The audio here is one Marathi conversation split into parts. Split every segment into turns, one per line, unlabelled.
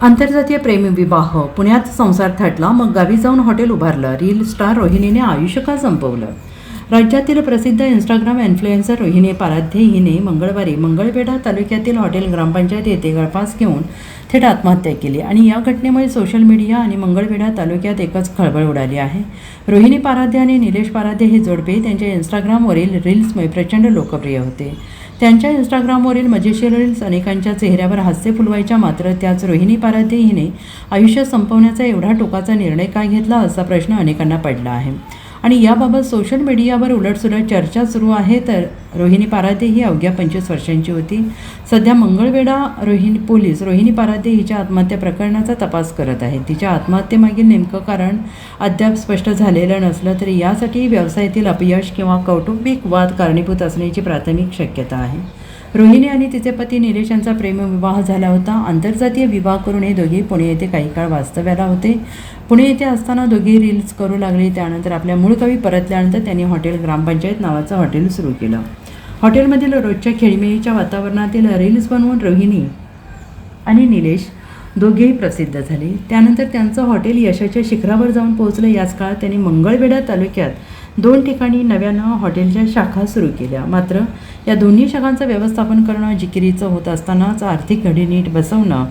आंतरजातीय प्रेमविवाह पुण्यात संसार थाटला, मग गावी जाऊन हॉटेल उभारलं. रील स्टार रोहिणीने आयुष्य का संपवलं? राज्यातील प्रसिद्ध इंस्टाग्राम इन्फ्लुएन्सर रोहिणी पाराध्ये हिने मंगळवारी मंगळवेढा तालुक्यातील हॉटेल ग्रामपंचायत येथे गळफास घेऊन थेट आत्महत्या केली आणि या घटनेमुळे सोशल मीडिया आणि मंगळवेढा तालुक्यात एकच खळबळ उडाली आहे. रोहिणी पाराध्ये आणि निलेश पाराध्ये हे जोडपे त्यांच्या इंस्टाग्रामवरील रील्समुळे प्रचंड लोकप्रिय होते. त्यांच्या इंस्टाग्रामवरील मजेशीर रील्स अनेकांच्या चेहऱ्यावर हास्य फुलवायच्या. मात्र त्याच रोहिणी पाराध्ये हिने आयुष्य संपवण्याचा एवढा टोकाचा निर्णय का घेतला, असा प्रश्न अनेकांना पडला आहे आणि याबाबत सोशल मीडियावर उलटसुलट चर्चा सुरू आहे. तर रोहिणी पाराध्ये ही अवघ्या 25 वर्षांची होती. सध्या मंगळवेढा पोलीस रोहिणी पाराध्ये हिच्या आत्महत्या प्रकरणाचा तपास करत आहेत. तिच्या आत्महत्येमागील नेमकं कारण अद्याप स्पष्ट झालेलं नसलं तरी यासाठी व्यवसायातील अपयश किंवा कौटुंबिक वाद कारणीभूत असण्याची प्राथमिक शक्यता आहे. रोहिणी आणि तिचे पती निलेश यांचा प्रेमविवाह झाला होता. आंतरजातीय विवाह करून हे दोघे पुणे येथे काही काळ वास्तव्याला होते. पुणे येथे असताना दोघे रील्स करू लागले. त्यानंतर आपल्या मूळ गावी परतल्यानंतर त्यांनी हॉटेल ग्रामपंचायत नावाचं हॉटेल सुरू केलं. हॉटेलमधील रोजच्या खेळीमेळीच्या वातावरणातील रील्स बनवून रोहिणी आणि निलेश दोघेही प्रसिद्ध झाले. त्यानंतर त्यांचं हॉटेल यशाच्या शिखरावर जाऊन पोहोचलं. याच काळात त्यांनी मंगळवेढा तालुक्यात 2 ठिकाणी नव्यानं हॉटेलच्या शाखा सुरू केल्या. मात्र या दोन्ही शाखांचं व्यवस्थापन करणं जिकिरीचं होत असतानाच आर्थिक घडी नीट बसवणं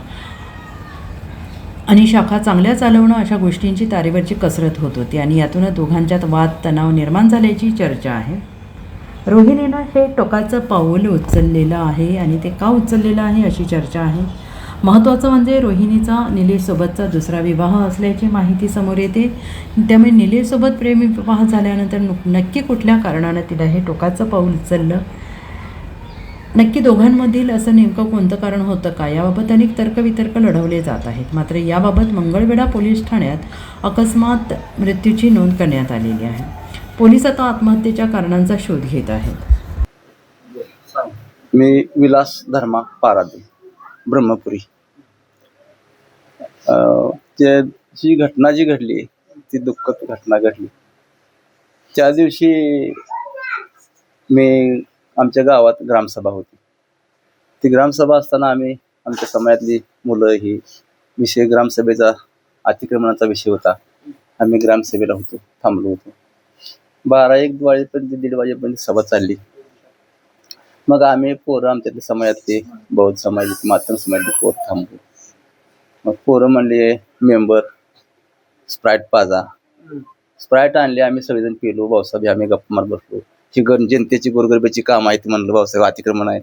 आणि शाखा चांगल्या चालवणं अशा गोष्टींची तारेवरची कसरत होत होती आणि यातूनच दोघांच्यात वाद तणाव निर्माण झाल्याची चर्चा आहे. रोहिणीनं हे टोकाचं पाऊल उचललेलं आहे आणि ते का उचललेलं आहे अशी चर्चा आहे. महत्त्वाचं म्हणजे रोहिणीचा निलेशसोबतचा दुसरा विवाह असल्याची माहिती समोर येते. त्यामुळे निलेशसोबत प्रेमविवाह झाल्यानंतर नक्की कुठल्या कारणानं तिला हे टोकाचं पाऊल उचललं, नक्की दोघांमधील असं नेमकं कोणतं कारण होतं का, याबाबत अनेक तर्कवितर्क लढवले जात आहेत. मात्र याबाबत मंगळवेढा पोलीस ठाण्यात अकस्मात मृत्यूची नोंद करण्यात आलेली आहे. पोलीस आता आत्महत्येच्या कारणांचा शोध घेत आहेत.
मी विलास धर्मा पाराध्ये, ब्रह्मपुरी. जी घटना घडली ती दुःखद घटना घडली. त्या दिवशी मी आमच्या गावात ग्रामसभा होती. ती ग्रामसभा असताना आम्ही आमच्या समाजातली मुलं ही विषय ग्रामसभेचा अतिक्रमणाचा विषय होता. आम्ही ग्रामसभेला होतो, थांबलो होतो. 12-1 वाजेपर्यंत 1:30 वाजेपर्यंत सभा चालली. मग आम्ही पोरं आमच्यातले समाजातले बौद्ध समाजाचे मातंग समाजातले पोरं थांबलो. मग पोरं म्हणले मेंबर स्प्राईट पाजा. स्प्राईट आणले. आम्ही सगळेजण पिलो. भाऊसाहेब आम्ही गप्पा मारत बसलो. ही जनतेची गोरगरिबाची काम आहेत म्हणलं. भाऊसाहेब अतिक्रमण आहे,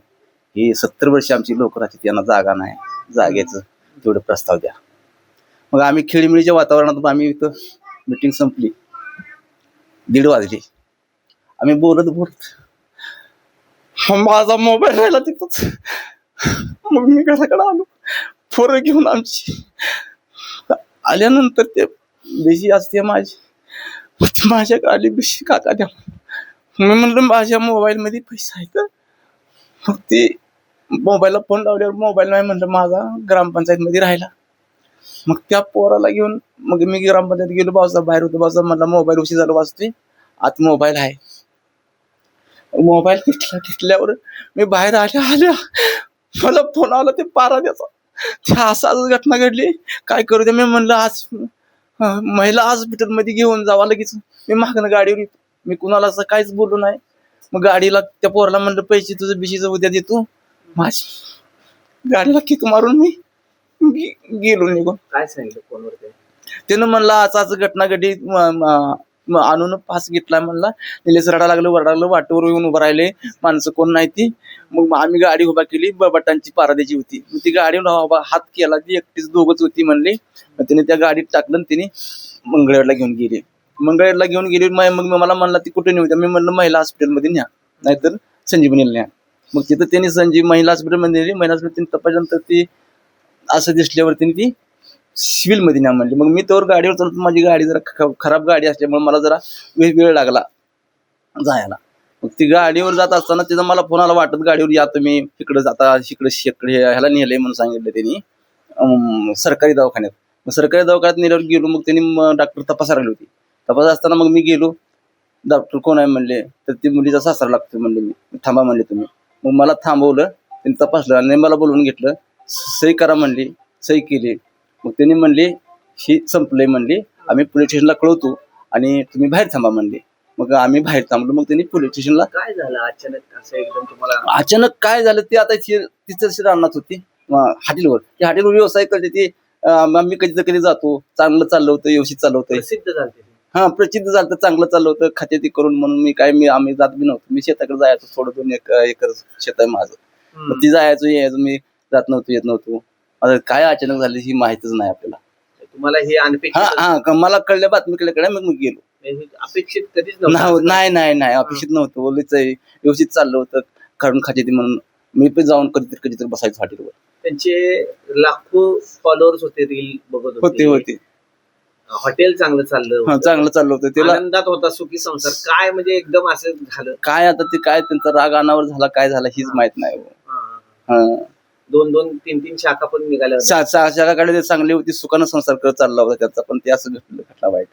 ही 70 वर्ष आमची लोक राहतात, त्यांना जागा नाही, जागेचं तेवढं प्रस्ताव द्या. मग आम्ही खेळीमेळीच्या वातावरणात आम्ही इथं मिटिंग संपली. 1:30 वाजले. आम्ही बोलत माझा मोबाईल राहिला तिथंच. मग मी घराकडे आलो. पोरं घेऊन आमची आल्यानंतर ते बेशी असते माझ्या आली बेशी काका द्या. मी म्हणलं माझ्या मोबाईलमध्ये पैसा आहे तर. मग ते मोबाईलला फोन लावल्यावर मोबाईल नाही म्हणलं माझा ग्रामपंचायतमध्ये राहिला. मग त्या पोराला घेऊन मग मी ग्रामपंचायत गेलो. भाऊसाहेब बाहेर होतो. भाऊसाहेब म्हणला मोबाईल उशीर झाला वाजतोय, आत मोबाईल आहे. मोबाईल घेतल्यावर मी बाहेर आल्या मला फोन आला ते पाराद्याचा. त्या असं घटना घडली, काय करू द्या. मी म्हणलं आज महिला हॉस्पिटलमध्ये घेऊन जावा लगेच. मी मागणं गाडीवर येतो. मी कुणाला असं काहीच बोललो नाही. मग गाडीला त्या पोराला म्हणलं पैसे तुझं बिशीचं उद्या देतो. माझी गाडीला किक मारून मी गेलो निघून.
काय सांगितलं फोनवर?
त्यानं म्हणलं आज घटना घडली, आणून पास घेतला म्हणला. निलेश रडा लागलं, वरडा लागलं. वाटेवर येऊन उभं राहिले, माणसं कोण नाही ती. मग आम्ही गाडी उभा केली. बटांची पाराद्याची होती. मग ती गाडीवर हात केला. ती एकटीच दोघंच होती म्हणली. मग तिने त्या गाडीत टाकलं. तिने मंगळवेढला घेऊन गेली. मंगळवेढला घेऊन गेली. मग मला म्हणला ती कुठे नेऊ? मी म्हणलं महिला हॉस्पिटलमध्ये न्या, नाहीतर संजीवनीला न्या. मग तिथं त्यांनी महिला हॉस्पिटलमध्ये नेली. महिला हॉस्पिटल तपासल्यानंतर ती असं दिसल्यावर ती सिव्हिलमध्ये न्या म्हणली. मग मी तर गाडीवर चालतो. माझी गाडी जरा खराब गाडी असल्यामुळे मला जरा वेळ लागला जायला. मग ती गाडीवर जात असताना तिथं मला फोनाला वाटत गाडीवर या तुम्ही इकडं जाता, इकडे ह्याला नेलंय म्हणून सांगितलं त्यांनी सरकारी दवाखान्यात. मग सरकारी दवाखान्यात नेल्यावर गेलो. मग त्यांनी डॉक्टर तपासायला लागली होती. तपास असताना मग मी गेलो. डॉक्टर कोण आहे म्हणले, तर ती मुलीचा सासरा लागतो म्हणले. मी थांबा म्हणले तुम्ही. मग मला थांबवलं. त्यांनी तपासलं आणि मला बोलवून घेतलं. सही करा म्हणली. सही केली. मग त्यांनी म्हणले ही संपलंय म्हणले, आम्ही पोलीस स्टेशनला कळवतो आणि तुम्ही बाहेर थांबा म्हणले. मग आम्ही बाहेर थांबलो. मग त्यांनी पोलीस स्टेशनला
काय झालं अचानक असं एकदम तुम्हाला?
अचानक काय झालं ते आता तिचं राहणार होती हॉटेलवर. ती हॉटेलवर व्यवसाय करते ती. आम्ही कधी कधी जातो, चांगलं चाललं होतं, व्यवस्थित चाललं होतं.
प्रसिद्ध झाले
हा प्रसिद्ध झालं, चांगलं चाललं होतं खाते ती करून. म्हणून आम्ही जात बी नव्हतो. मी शेताकडे जायचो, थोडं 2 एकर शेत आहे माझं. मग ती जायचो यायचो, मी जात नव्हतो येत नव्हतो. आता काय अचानक झाली ही माहितीच नाही आपल्याला.
तुम्हाला हे अनपेक्षित
मला कळल्या बातमी कळल्या मग मी गेलो.
अपेक्षित कधीच नव्हतं?
नाही अपेक्षित नव्हतं. बोलायच व्यवस्थित चाललं होतं, काढून खाते ती म्हणून मी पण जाऊन कधीतरी बसायचो हॉटेलवर.
त्यांचे लाखो फॉलोअर्स होते, रील बघत
होते.
हॉटेल चांगलं चाललं,
चांगलं चाललं होतं. त्याला
आनंदात होता, सुखी संसार. काय म्हणजे एकदम असं झालं
काय आता ते काय त्यांचा राग अनावर झाला, काय झाला हीच माहित नाही.
हा. 2-3 शाखा पण निघाल्या होत्या.
शाळा काढले चांगली होती, सुखानं संसार करत चालला होता त्याचा, पण ते असं घटना वाईट.